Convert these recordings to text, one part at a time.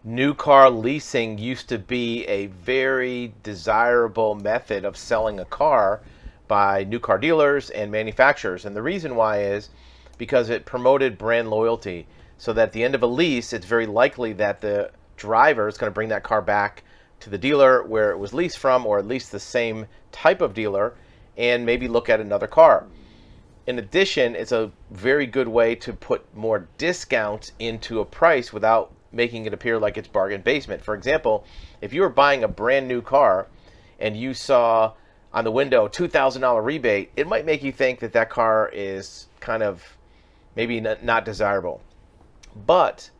New car leasing used to be a very desirable method of selling a car by new car dealers and manufacturers. And the reason why is because it promoted brand loyalty. So that at the end of a lease, it's very likely that the driver is going to bring that car back to the dealer where it was leased from, or at least the same type of dealer, and maybe look at another car. In addition, it's a very good way to put more discounts into a price without making it appear like it's bargain basement. For example, if you were buying a brand new car and you saw on the window $2,000 rebate, it might make you think that that car is kind of maybe not desirable. But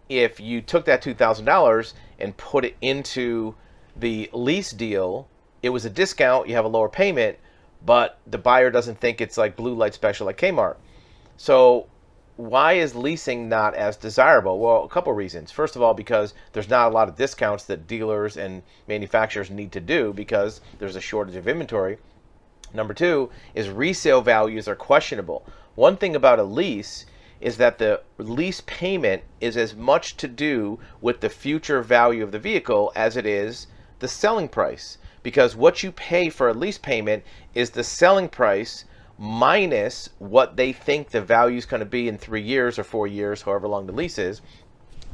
if you took that $2,000 and put it into the lease deal, it was a discount, you have a lower payment, but the buyer doesn't think it's like blue light special like Kmart. So why is leasing not as desirable? Well, a couple reasons. First of all, because there's not a lot of discounts that dealers and manufacturers need to do because there's a shortage of inventory. Number two is resale values are questionable. One thing about a lease is that the lease payment is as much to do with the future value of the vehicle as it is the selling price. Because what you pay for a lease payment is the selling price minus what they think the value is going to be in 3 years or 4 years, however long the lease is.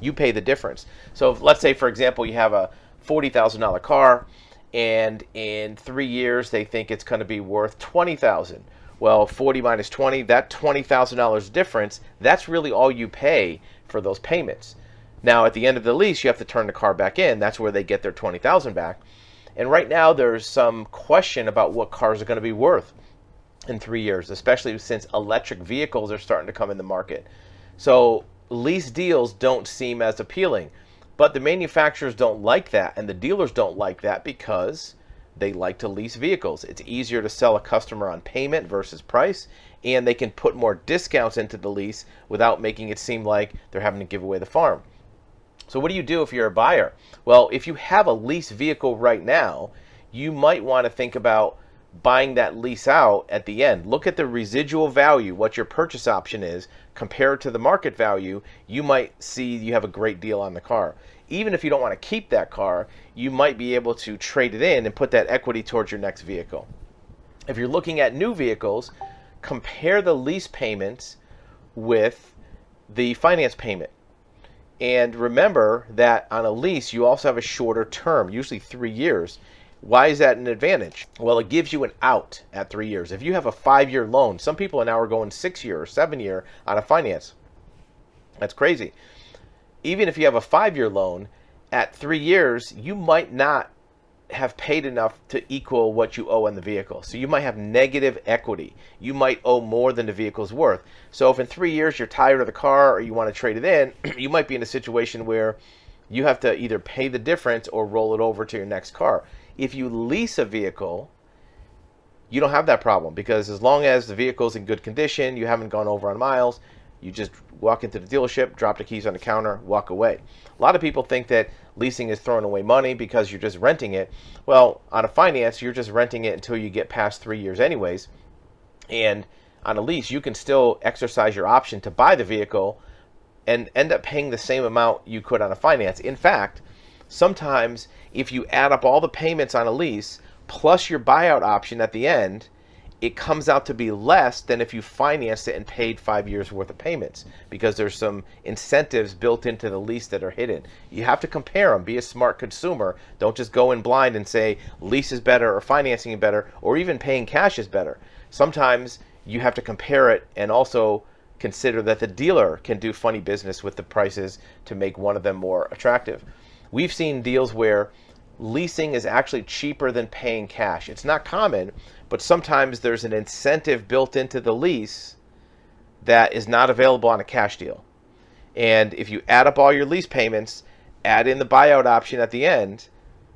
You pay the difference. So if, let's say, for example, you have a $40,000 car, and in 3 years they think it's going to be worth $20,000. Well, 40 minus 20, that $20,000 difference, that's really all you pay for those payments. Now, at the end of the lease, you have to turn the car back in. That's where they get their $20,000 back. And right now, there's some question about what cars are going to be worth in 3 years, especially since electric vehicles are starting to come in the market. So lease deals don't seem as appealing. But the manufacturers don't like that, and the dealers don't like that because they like to lease vehicles. It's easier to sell a customer on payment versus price, and they can put more discounts into the lease without making it seem like they're having to give away the farm. So what do you do if you're a buyer? Well, if you have a lease vehicle right now, you might want to think about buying that lease out at the end. Look at the residual value, what your purchase option is, compared to the market value. You might see you have a great deal on the car. Even if you don't want to keep that car, you might be able to trade it in and put that equity towards your next vehicle. If you're looking at new vehicles, compare the lease payments with the finance payment. And remember that on a lease, you also have a shorter term, usually 3 years. Why is that an advantage? Well, it gives you an out at 3 years. If you have a 5-year loan, some people now are going 6-year or 7-year on a finance. That's crazy. Even if you have a 5-year loan, at 3 years, you might not have paid enough to equal what you owe on the vehicle. So you might have negative equity. You might owe more than the vehicle's worth. So if in 3 years you're tired of the car or you want to trade it in, you might be in a situation where you have to either pay the difference or roll it over to your next car. If you lease a vehicle, you don't have that problem because as long as the vehicle's in good condition, you haven't gone over on miles, you just walk into the dealership, drop the keys on the counter, walk away. A lot of people think that leasing is throwing away money because you're just renting it. Well, on a finance, you're just renting it until you get past 3 years anyways. And on a lease, you can still exercise your option to buy the vehicle and end up paying the same amount you could on a finance. In fact, sometimes if you add up all the payments on a lease plus your buyout option at the end, it comes out to be less than if you financed it and paid 5 years worth of payments because there's some incentives built into the lease that are hidden. You have to compare them. Be a smart consumer. Don't just go in blind and say lease is better or financing is better or even paying cash is better. Sometimes you have to compare it and also consider that the dealer can do funny business with the prices to make one of them more attractive. We've seen deals where leasing is actually cheaper than paying cash. It's not common, but sometimes there's an incentive built into the lease that is not available on a cash deal. And if you add up all your lease payments, add in the buyout option at the end,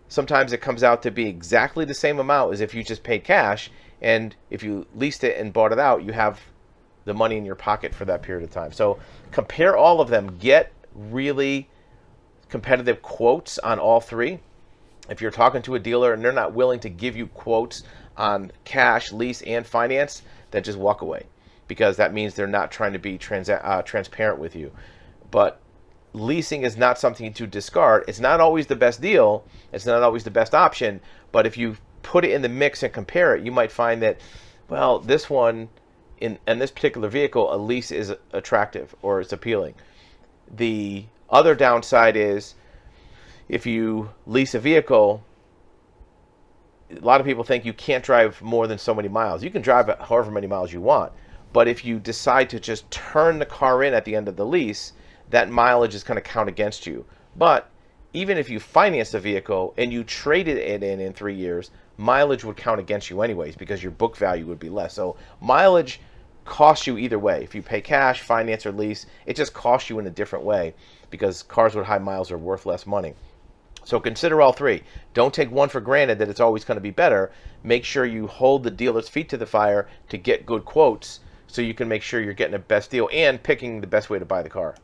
sometimes it comes out to be exactly the same amount as if you just paid cash. And if you leased it and bought it out, you have the money in your pocket for that period of time. So compare all of them. Get really competitive quotes on all three. If you're talking to a dealer and they're not willing to give you quotes on cash, lease, and finance, then just walk away because that means they're not trying to be transparent with you. But leasing is not something to discard. It's not always the best deal. It's not always the best option. But if you put it in the mix and compare it, you might find that, well, this one, in this particular vehicle, a lease is attractive or it's appealing. The other downside is if you lease a vehicle, a lot of people think you can't drive more than so many miles. You can drive however many miles you want. But if you decide to just turn the car in at the end of the lease, that mileage is going to count against you. But even if you finance the vehicle and you traded it in 3 years, mileage would count against you anyways because your book value would be less. So mileage costs you either way. If you pay cash, finance, or lease, it just costs you in a different way because cars with high miles are worth less money. So consider all three. Don't take one for granted that it's always going to be better. Make sure you hold the dealer's feet to the fire to get good quotes so you can make sure you're getting the best deal and picking the best way to buy the car.